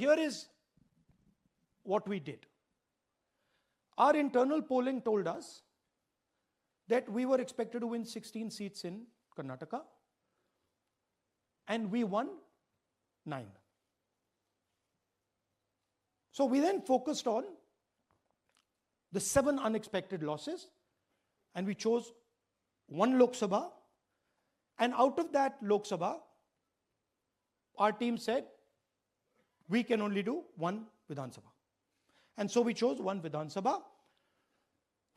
here is what we did. Our internal polling told us that we were expected to win 16 seats in Karnataka, and we won 9. So we then focused on the 7 unexpected losses, and we chose 1 Lok Sabha, and out of that Lok Sabha, our team said we can only do 1 Vidhan Sabha. And so we chose 1 Vidhan Sabha,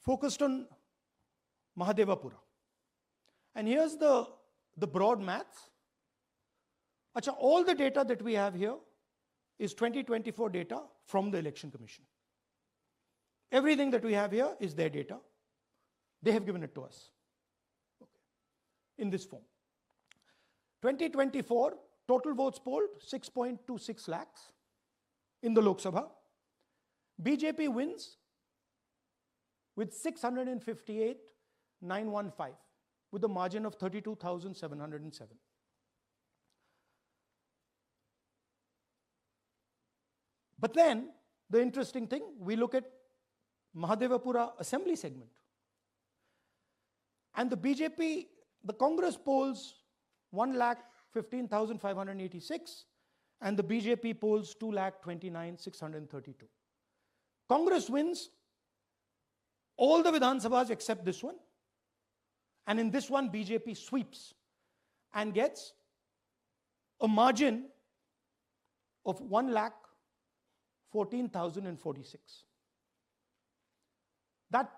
focused on Mahadevapura. And here's the broad maths. Achha, all the data that we have here is 2024 data from the Election Commission. Everything that we have here is their data. They have given it to us, okay, in this form. 2024, total votes polled, 6.26 lakhs in the Lok Sabha. BJP wins with 658,915 with a margin of 32,707. But then, the interesting thing, we look at Mahadevapura assembly segment. And the BJP, the Congress polls 1,15,586 and the BJP polls 2,29,632. Congress wins all the Vidhan Sabhas except this one. And in this one, BJP sweeps and gets a margin of 1,14,046.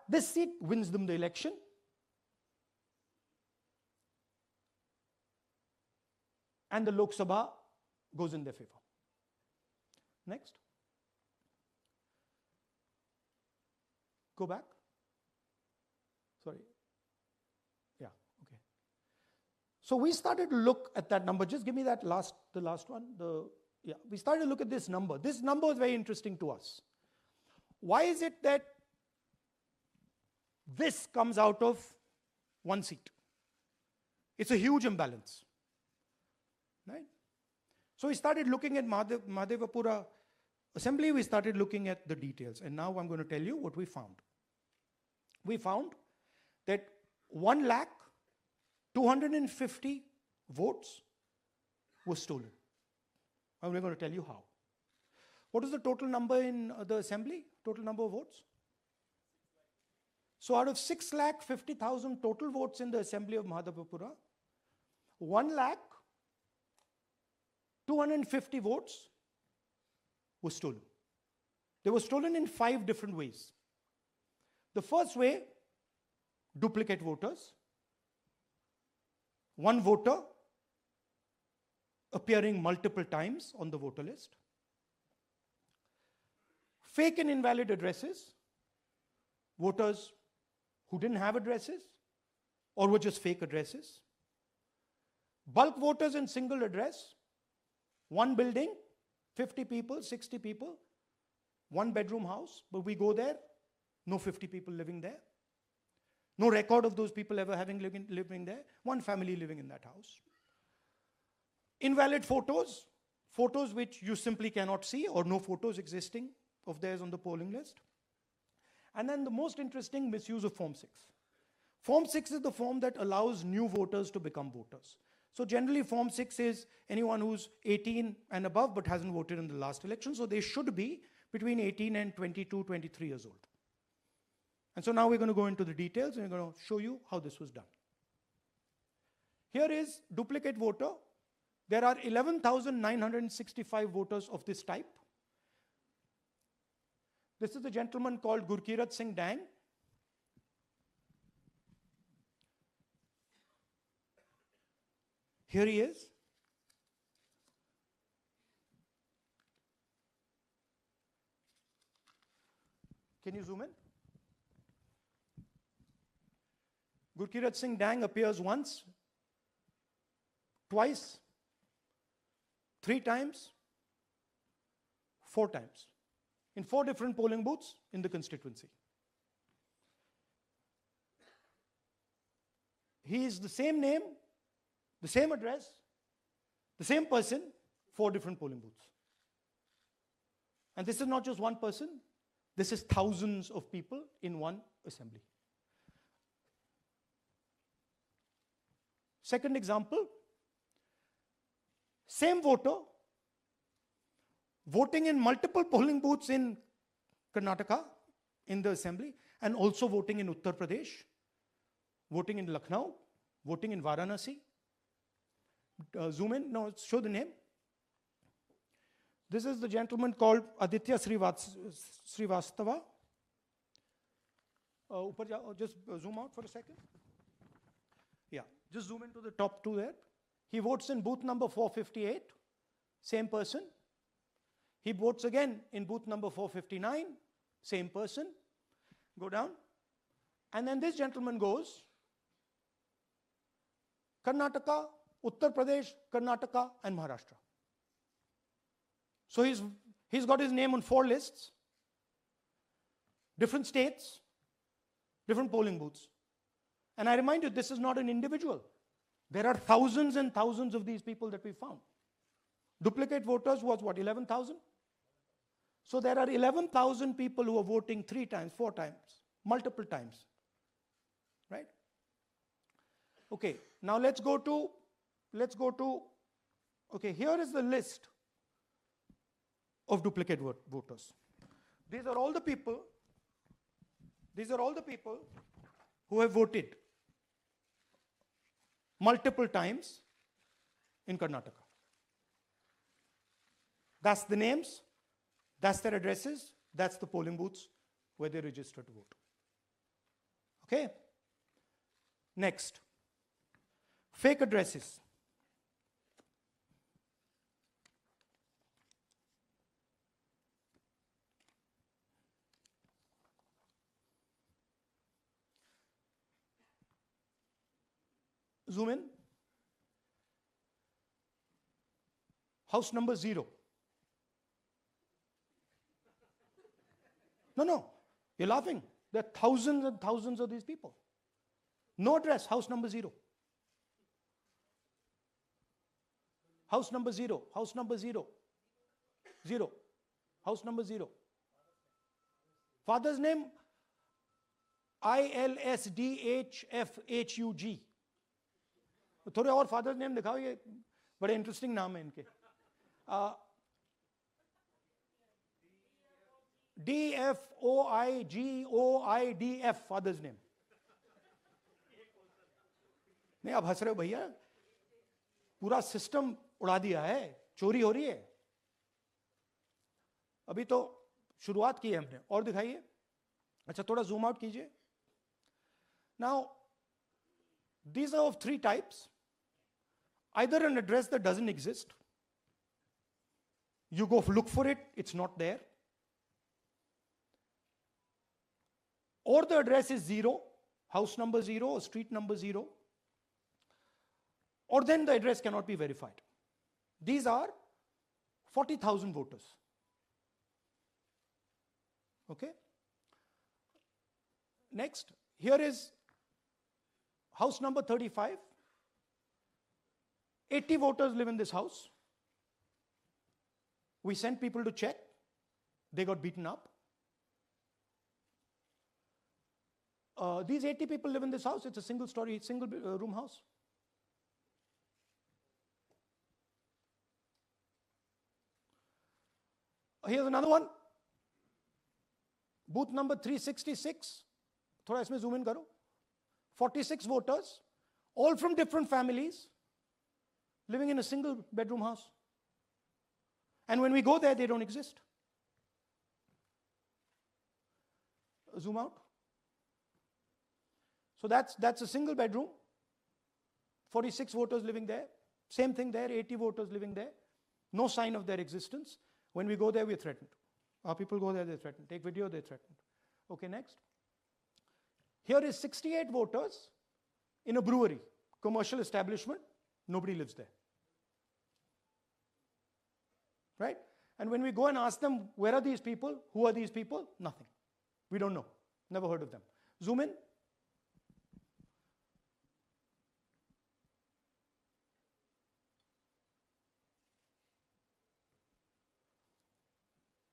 This seat wins them the election. And the Lok Sabha goes in their favor. Next. Go back. Sorry. Yeah, okay. So we started to look at that number. Just give me that the last one. We started to look at this number. This number is very interesting to us. Why is it that this comes out of 1 seat? It's a huge imbalance. Right? So we started looking at Mahadevapura assembly, we started looking at the details. And now I'm going to tell you what we found. We found that 1,250,000 votes were stolen. And we're going to tell you how. What is the total number in the assembly? Total number of votes? So out of 6,50,000 total votes in the assembly of Mahadevapura, 1,250,000 votes were stolen. They were stolen in 5 different ways. The first way, duplicate voters. One voter appearing multiple times on the voter list. Fake and invalid addresses. Voters who didn't have addresses or were just fake addresses. Bulk voters in single address. One building, 50 people, 60 people, 1 bedroom house, but we go there, no 50 people living there. No record of those people ever having living there. 1 family living in that house. Invalid photos, photos which you simply cannot see or no photos existing of theirs on the polling list. And then the most interesting, misuse of Form 6. Form 6 is the form that allows new voters to become voters. So generally Form 6 is anyone who's 18 and above but hasn't voted in the last election. So they should be between 18 and 22, 23 years old. And so now we're going to go into the details and we're going to show you how this was done. Here is duplicate voter. There are 11,965 voters of this type. This is a gentleman called Gurkirat Singh Dang. Here he is. Can you zoom in? Gurkirat Singh Dang appears once, twice, 3 times, 4 times, in 4 different polling booths in the constituency. He is the same name, the same address, the same person, 4 different polling booths. And this is not just one person, this is thousands of people in one assembly. Second example, same voter voting in multiple polling booths in Karnataka in the assembly, and also voting in Uttar Pradesh, voting in Lucknow, voting in Varanasi. Zoom in, no, show the name. This is the gentleman called Aditya Srivastava. Just zoom out for a second. Yeah, just zoom into the top two there. He votes in booth number 458, same person. He votes again in booth number 459, same person. Go down. And then this gentleman goes, Karnataka, Uttar Pradesh, Karnataka, and Maharashtra. So he's got his name on 4 lists, different states, different polling booths. And I remind you, this is not an individual. There are thousands and thousands of these people that we found. Duplicate voters was what, 11,000? So there are 11,000 people who are voting 3 times, 4 times, multiple times, right? Okay, now let's go to, okay, here is the list of duplicate voters. These are all the people who have voted multiple times in Karnataka. That's the names, that's their addresses, that's the polling booths where they register to vote. Okay? Next, fake addresses. Zoom in. House number 0. No, you're laughing. There are thousands and thousands of these people. No address, house number 0. House number 0, house number 0. 0. House number 0. Father's name, ILSDHFHUG. थोड़े और father's name दिखाओ, ये बड़े interesting नाम है इनके. DFOIGOIDF father's name. नहीं, आप हंस रहे हो भैया, पूरा सिस्टम उड़ा दिया है, चोरी हो रही है. अभी तो शुरुआत की है हमने, और दिखाइए. अच्छा, थोड़ा जूम आउट कीजिए. Now these are of 3 types. Either an address that doesn't exist, you go look for it, it's not there. Or the address is 0, house number 0 or street number 0. Or then the address cannot be verified. These are 40,000 voters. Okay? Next, here is house number 35. 80 voters live in this house. We sent people to check. They got beaten up. These 80 people live in this house. It's a single story, single room house. Here's another one. Booth number 366. थोड़ा इसमें zoom in करो. 46 voters, all from different families, living in a single bedroom house. And when we go there, they don't exist. Zoom out. So that's a single bedroom, 46 voters living there. Same thing there, 80 voters living there. No sign of their existence. When we go there, we're threatened. Our people go there, they're threatened. Take video, they're threatened. Okay, next. Here is 68 voters in a brewery, commercial establishment. Nobody lives there. Right? And when we go and ask them, where are these people? Who are these people? Nothing. We don't know. Never heard of them. Zoom in.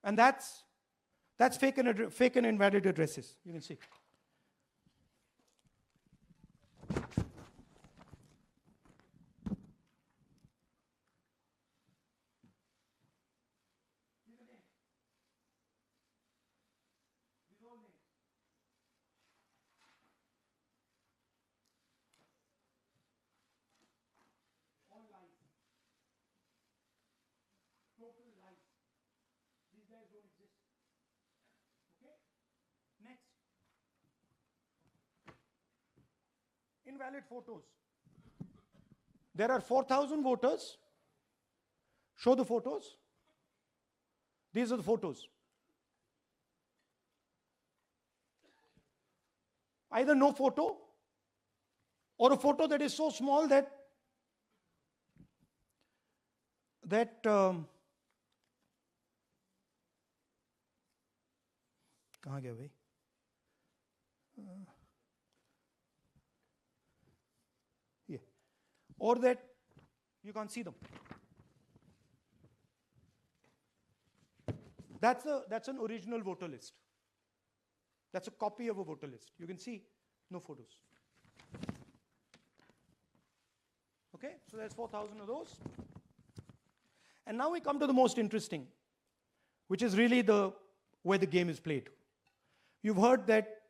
And that's fake and invalid addresses. You can see. These guys don't exist. Okay? Next. Invalid photos. There are 4,000 voters. Show the photos. These are the photos. Either no photo or a photo that is so small that कहाँ गया भाई? Yeah. Or that you can't see them. That's an original voter list. That's a copy of a voter list. You can see no photos. Okay, so there's 4,000 of those. And now we come to the most interesting, which is really where the game is played. You've heard that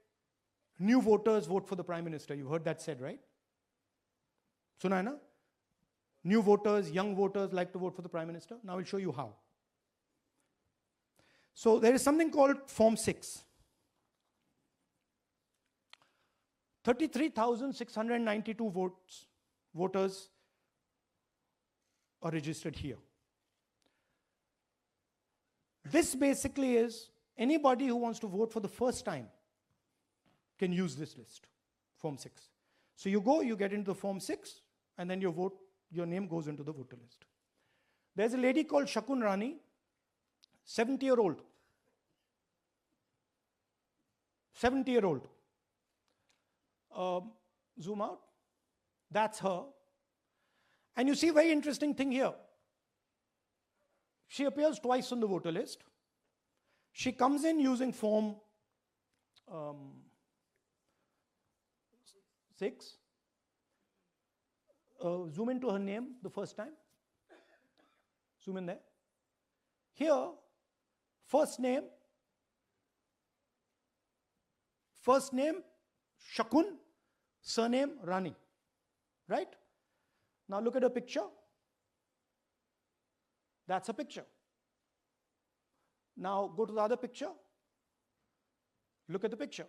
new voters vote for the Prime Minister. You've heard that said, right? Suna hai na? New voters, young voters like to vote for the Prime Minister. Now I'll show you how. So there is something called Form 6. 33,692 voters are registered here. This basically is anybody who wants to vote for the first time can use this list, Form 6. So you go, you get into the Form 6, and then your name goes into the voter list. There's a lady called Shakun Rani, 70-year-old. 70-year-old. Zoom out. That's her. And you see a very interesting thing here. She appears twice on the voter list. She comes in using Form 6. Zoom into her name the first time. Zoom in there. Here, first name Shakun, surname Rani. Right? Now look at her picture. That's a picture. Now go to the other picture. Look at the picture.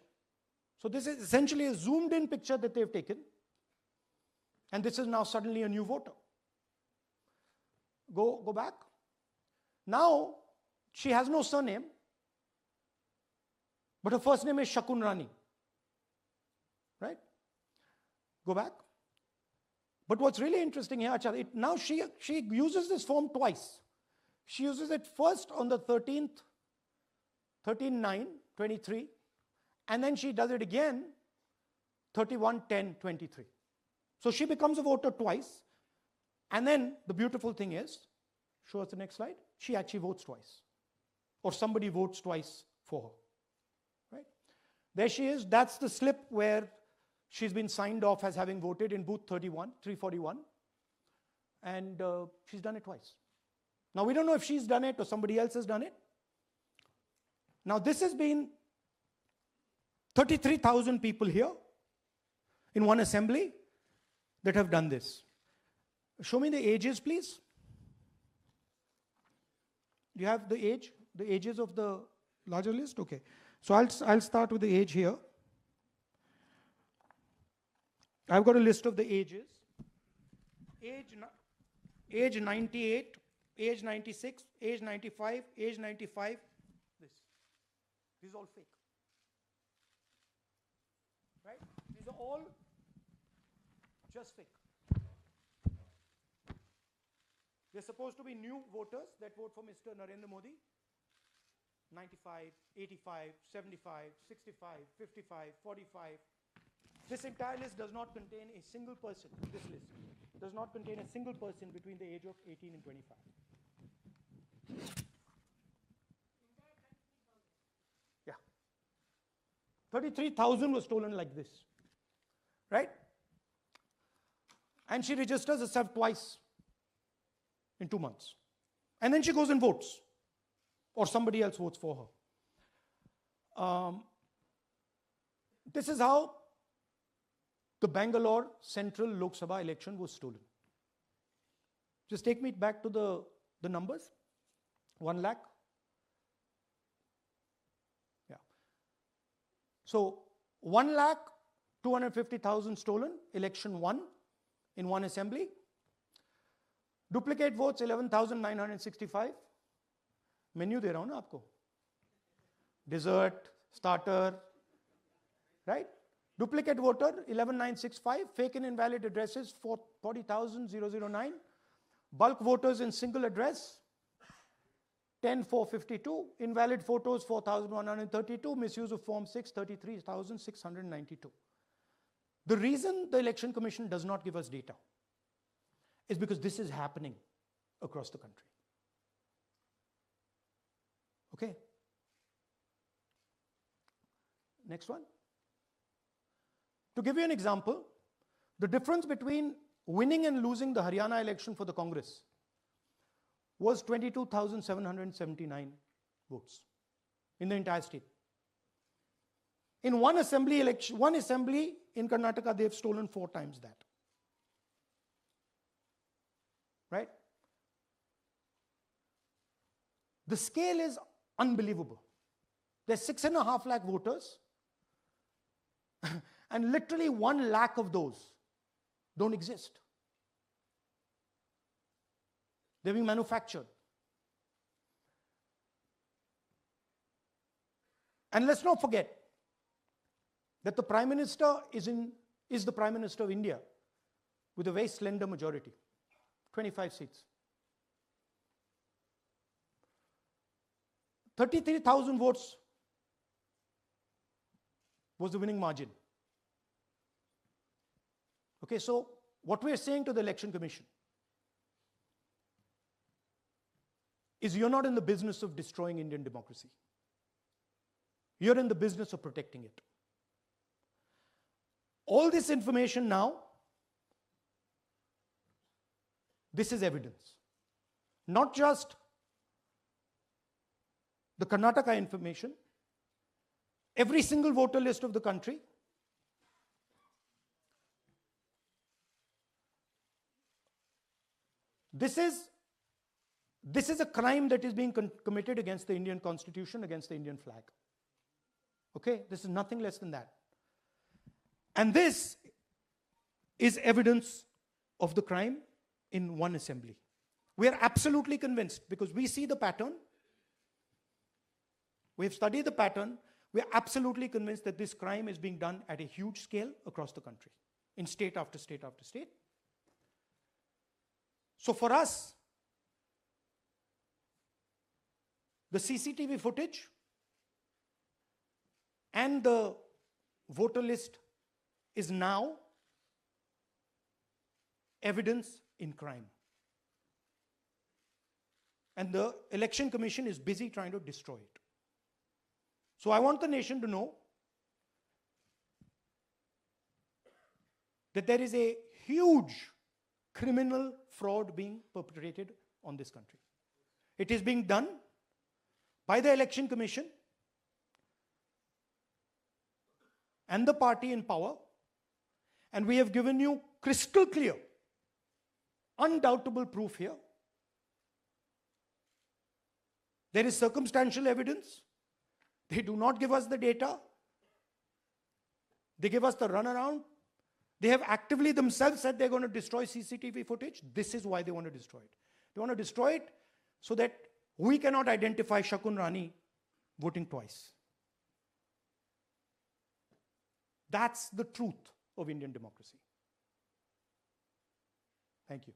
So this is essentially a zoomed in picture that they've taken. And this is now suddenly a new voter. Go back. Now she has no surname, but her first name is Shakun Rani. Right? Go back. But what's really interesting here, now she uses this form twice. She uses it first on the 13th, 13/9/23, and then she does it again 31/10/23. So she becomes a voter twice, and then the beautiful thing is, show us the next slide, she actually votes twice. Or somebody votes twice for her. Right? There she is, that's the slip where she's been signed off as having voted in booth 341, and she's done it twice. Now we don't know if she's done it or somebody else has done it. Now this has been 33,000 people here in one assembly that have done this. Show me the ages, please. Do you have the ages of the larger list? Okay. So I'll start with the age here. I've got a list of the ages. Age 98, age 96, age 95, age 95. This is all fake. Right? These are all just fake. They're supposed to be new voters that vote for Mr. Narendra Modi. 95, 85, 75, 65, 55, 45. This entire list does not contain a single person. This list does not contain a single person between the age of 18 and 25. 33,000 was stolen like this, right? And she registers herself twice in 2 months. And then she goes and votes, or somebody else votes for her. This is how the Bangalore Central Lok Sabha election was stolen. Just take me back to the numbers. 1 lakh. Yeah. So 1,250,000 stolen, election won in one assembly. Duplicate votes 11,965. Menu दे रहा हूँ ना आपको. Dessert, starter, right? Duplicate voter 11,965. Fake and invalid addresses 40,009. Bulk voters in single address 10,452. Invalid photos 4,132. Misuse of Form 6 33,692. The reason the Election Commission does not give us data is because this is happening across the country. Okay. Next one. To give you an example, the difference between winning and losing the Haryana election for the Congress was 22,779 votes in the entire state. In one assembly election, one assembly in Karnataka, they've stolen 4 times that. Right? The scale is unbelievable. There's 6.5 lakh voters, and literally 1 lakh of those don't exist. They're being manufactured. And let's not forget that the Prime Minister is the Prime Minister of India with a very slender majority, 25 seats. 33,000 votes was the winning margin. Okay, so what we are saying to the Election Commission is you're not in the business of destroying Indian democracy. You're in the business of protecting it. All this information now, this is evidence. Not just the Karnataka information, every single voter list of the country. This is a crime that is being committed against the Indian Constitution, against the Indian flag. Okay, this is nothing less than that. And this is evidence of the crime in one assembly. We are absolutely convinced because we see the pattern. We have studied the pattern. We are absolutely convinced that this crime is being done at a huge scale across the country, in state after state after state. So for us, the CCTV footage and the voter list is now evidence in crime. And the Election Commission is busy trying to destroy it. So I want the nation to know that there is a huge criminal fraud being perpetrated on this country. It is being done by the Election Commission and the party in power, and we have given you crystal clear, undoubtable proof here. There is circumstantial evidence. They do not give us the data. They give us the runaround. They have actively themselves said they're going to destroy CCTV footage. This is why they want to destroy it. They want to destroy it so that we cannot identify Shakun Rani voting twice. That's the truth of Indian democracy. Thank you.